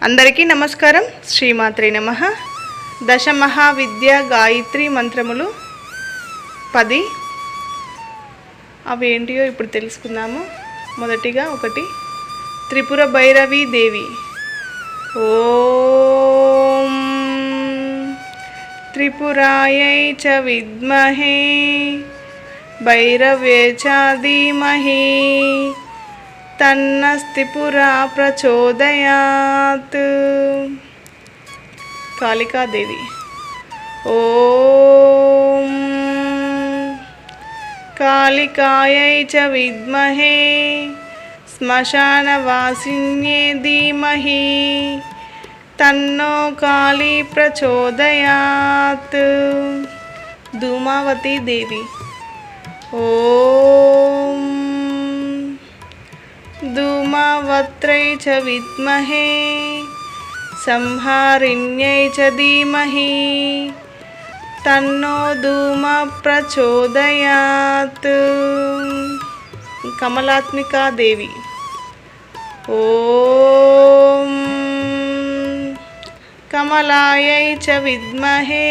అందరికీ నమస్కారం. శ్రీమాత్రే నమః. దశ మహావిద్య గాయత్రి మంత్రములు 10. అవి ఏంటియో ఇప్పుడు తెలుసుకుందాము. మొదటిగా 1 త్రిపుర భైరవీ దేవి. ఓం త్రిపురాయై చ విద్మహే భైరవ్యై చ ధీమహి తన్నస్తిపురా ప్రచోదయాత్. కాళికాదేవి. ఓం కాళికాయై చ విద్మహే శ్మశానవాసిన్యై ధీమహి తన్నో కాళీ ప్రచోదయాత్. ధూమావతి దేవి. ఓం ధూమావత్రై చ విద్మహే సంహారిణ్యై చ ధీమహి తన్నో ధూమ ప్రచోదయాత్. కమలాత్మికా దేవి. ఓం కమలాయై చ విద్మహే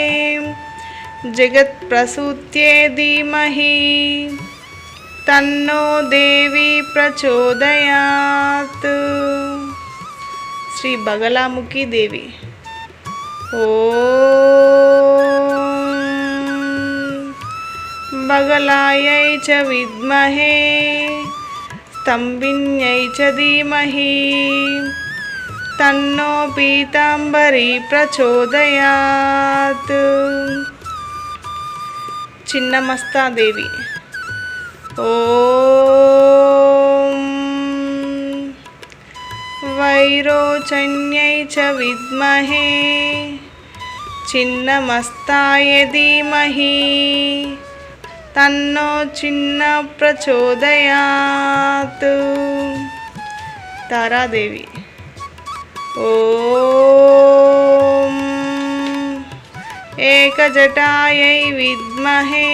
జగత్ప్రసూత్యై ధీమహి తన్నో దేవి ప్రచోదయాత్. శ్రీ బగలాముఖి దేవి. ఓం బగలాయై చ విద్మహే స్తంభిన్యై చ ధీమహి తన్నో పీతాంబరీ ప్రచోదయాత్. చిన్నమస్తాదేవి. ఓం వైరోచన్యై చ విద్మహే చిన్నమస్తాయ ధీమహి తన్నో చిన్న ప్రచోదయాత్. తారాదేవి. ఓం ఏకజటాయై విద్మహే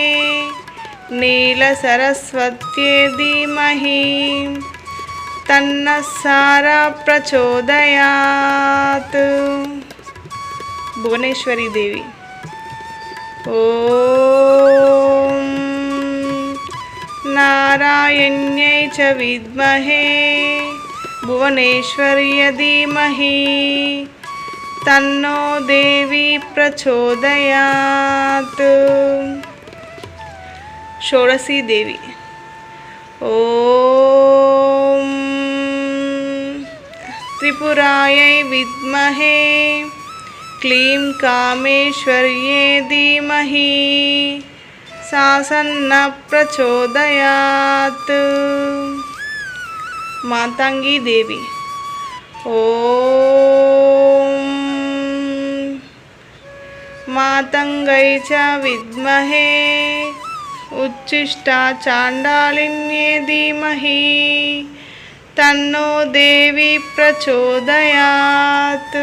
నీలసరస్వత్యై ధీమహి తన్నస్సారా ప్రచోదయాత్. భువనేశ్వరీ దేవి. ఓం నారాయణ్యై చ విద్మహే భువనేశ్వర్య ధీమహి తన్నో దేవి ప్రచోదయాత్. షోడశీ దేవి. ఓం త్రిపురాయై విద్మహే క్లీం కామేశ్వర్యై ధీమహి సాసన్న ప్రచోదయాత్. మాతంగి దేవి. ఓం మాతంగై చ విద్మహే ఉచ్ఛిష్టా చాండాలిన్యై ధీమహి తన్నో దేవి ప్రచోదయాత్.